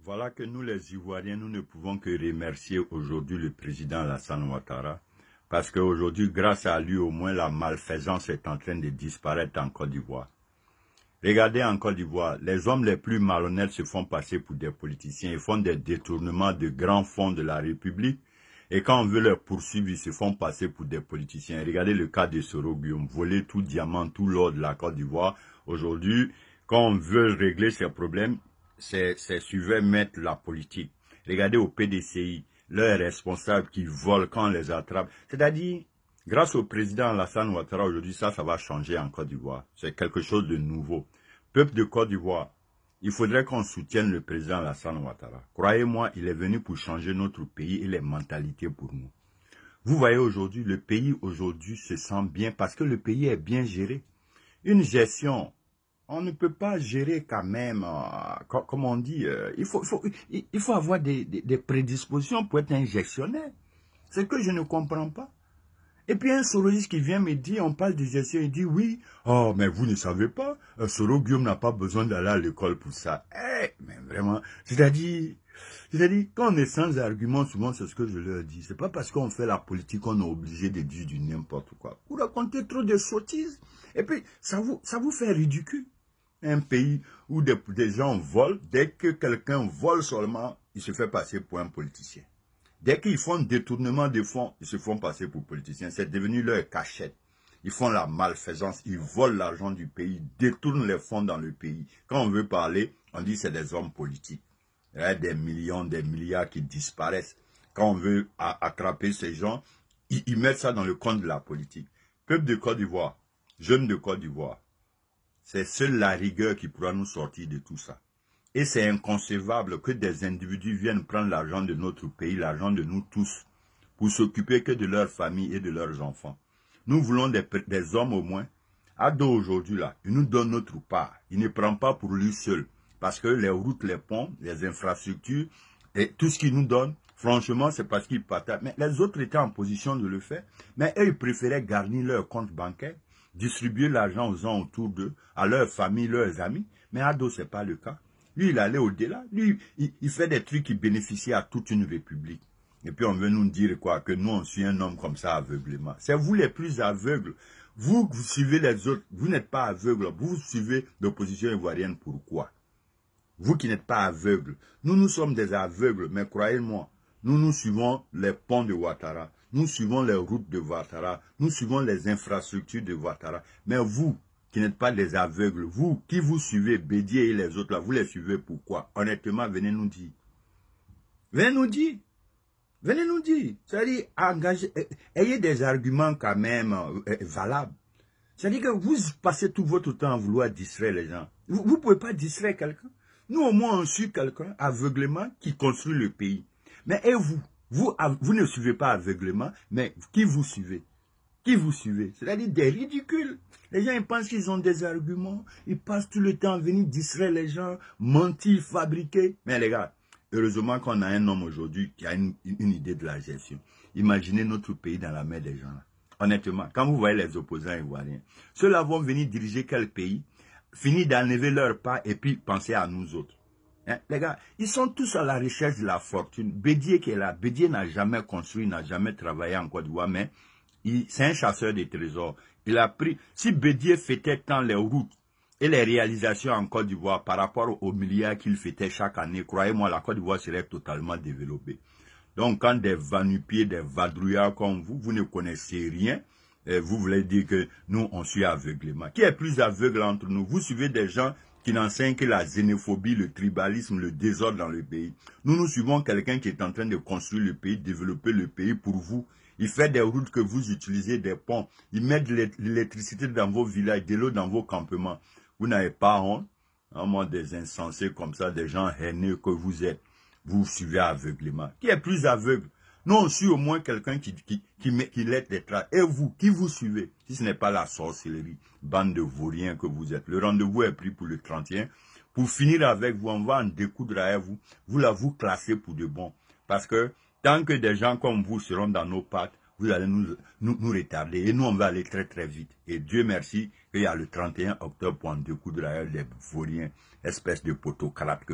Voilà que nous les Ivoiriens, nous ne pouvons que remercier aujourd'hui le président Alassane Ouattara, parce qu'aujourd'hui, grâce à lui, au moins la malfaisance est en train de disparaître en Côte d'Ivoire. Regardez en Côte d'Ivoire, les hommes les plus malhonnêtes se font passer pour des politiciens, ils font des détournements de grands fonds de la République, et quand on veut les poursuivre, ils se font passer pour des politiciens. Regardez le cas de Soro Guillaume, voler tout diamant, tout l'or de la Côte d'Ivoire. Aujourd'hui, quand on veut régler ces problèmes, c'est suivre mettre la politique. Regardez au PDCI, leurs responsables qui volent quand on les attrape. C'est-à-dire, grâce au président Alassane Ouattara, aujourd'hui, ça va changer en Côte d'Ivoire. C'est quelque chose de nouveau. Peuple de Côte d'Ivoire, il faudrait qu'on soutienne le président Alassane Ouattara. Croyez-moi, il est venu pour changer notre pays et les mentalités pour nous. Vous voyez aujourd'hui, le pays aujourd'hui se sent bien parce que le pays est bien géré. Une gestion, on ne peut pas gérer quand même, comme on dit, il faut avoir des prédispositions pour être un gestionnaire. C'est ce que je ne comprends pas. Et puis un soroliste qui vient me dire, on parle de gestion, il dit oui, oh mais vous ne savez pas, Soro Guillaume n'a pas besoin d'aller à l'école pour ça. Mais vraiment, c'est-à-dire, quand on est sans argument, souvent c'est ce que je leur dis, c'est pas parce qu'on fait la politique qu'on est obligé de dire du n'importe quoi. Vous racontez trop de sottises, et puis ça vous fait ridicule. Un pays où des gens volent, dès que quelqu'un vole seulement, il se fait passer pour un politicien. Dès qu'ils font détournement de fonds, ils se font passer pour politiciens. C'est devenu leur cachette. Ils font la malfaisance, ils volent l'argent du pays, détournent les fonds dans le pays. Quand on veut parler, on dit c'est des hommes politiques. Il y a des millions, des milliards qui disparaissent. Quand on veut attraper ces gens, ils mettent ça dans le compte de la politique. Peuple de Côte d'Ivoire, jeunes de Côte d'Ivoire, c'est seule la rigueur qui pourra nous sortir de tout ça. Et c'est inconcevable que des individus viennent prendre l'argent de notre pays, l'argent de nous tous, pour s'occuper que de leurs familles et de leurs enfants. Nous voulons des hommes au moins. Ado aujourd'hui là, il nous donne notre part. Il ne prend pas pour lui seul. Parce que les routes, les ponts, les infrastructures, et tout ce qu'il nous donne, franchement, c'est parce qu'il partage. Mais les autres étaient en position de le faire. Mais eux, ils préféraient garnir leur compte bancaire, distribuer l'argent aux gens autour d'eux, à leurs familles, leurs amis. Mais Ado, ce n'est pas le cas. Lui, il allait au-delà. Lui, il fait des trucs qui bénéficient à toute une république. Et puis, on veut nous dire quoi? Que nous, on suit un homme comme ça aveuglément. C'est vous les plus aveugles. Vous suivez les autres. Vous n'êtes pas aveugles. Vous suivez l'opposition ivoirienne. Pourquoi? Vous qui n'êtes pas aveugles. Nous sommes des aveugles. Mais croyez-moi, nous suivons les ponts de Ouattara. Nous suivons les routes de Ouattara. Nous suivons les infrastructures de Ouattara. Mais vous, qui n'êtes pas des aveugles, vous qui vous suivez, Bédier et les autres là, vous les suivez pourquoi? Honnêtement, venez nous dire. Venez nous dire. Venez nous dire. C'est-à-dire, ayez des arguments quand même valables. C'est-à-dire que vous passez tout votre temps à vouloir distraire les gens. Vous ne pouvez pas distraire quelqu'un. Nous, au moins, on suit quelqu'un aveuglément qui construit le pays. Mais et vous ne suivez pas aveuglément, mais qui vous suivez? Qui vous suivez? C'est-à-dire des ridicules. Les gens, ils pensent qu'ils ont des arguments. Ils passent tout le temps à venir distraire les gens, mentir, fabriquer. Mais les gars, heureusement qu'on a un homme aujourd'hui qui a une idée de la gestion. Imaginez notre pays dans la main des gens. Là. Honnêtement, quand vous voyez les opposants ivoiriens, ceux-là vont venir diriger quel pays, finir d'enlever leur pas et puis penser à nous autres. Hein? Les gars, ils sont tous à la recherche de la fortune. Bédier qui est là, Bédier n'a jamais construit, n'a jamais travaillé en Côte d'Ivoire, mais c'est un chasseur de trésors. Il a pris, si Bédier fêtait tant les routes et les réalisations en Côte d'Ivoire par rapport aux milliards qu'il fêtait chaque année, croyez-moi, la Côte d'Ivoire serait totalement développée. Donc, quand des vanupiers, des vadrouillards comme vous ne connaissez rien, vous voulez dire que nous, on suit aveuglément. Qui est plus aveugle entre nous? Vous suivez des gens qui n'enseignent que la xénophobie, le tribalisme, le désordre dans le pays. Nous suivons quelqu'un qui est en train de construire le pays, développer le pays pour vous. Il fait des routes que vous utilisez, des ponts. Il met de l'électricité dans vos villages, de l'eau dans vos campements. Vous n'avez pas honte. Moi, des insensés comme ça, des gens haineux que vous êtes. Vous suivez aveuglément. Qui est plus aveugle? Nous, on suit au moins quelqu'un qui laisse des traces. Et vous, qui vous suivez? Si ce n'est pas la sorcellerie, bande de vauriens que vous êtes. Le rendez-vous est pris pour le 31. Pour finir avec vous, on va en découdre à vous. Vous classez pour de bon. Parce que tant que des gens comme vous seront dans nos pattes, vous allez nous retarder. Et nous, on va aller très très vite. Et Dieu merci qu'il y a le 31 octobre pour en découdre à des vauriens, espèce de poteau-carape que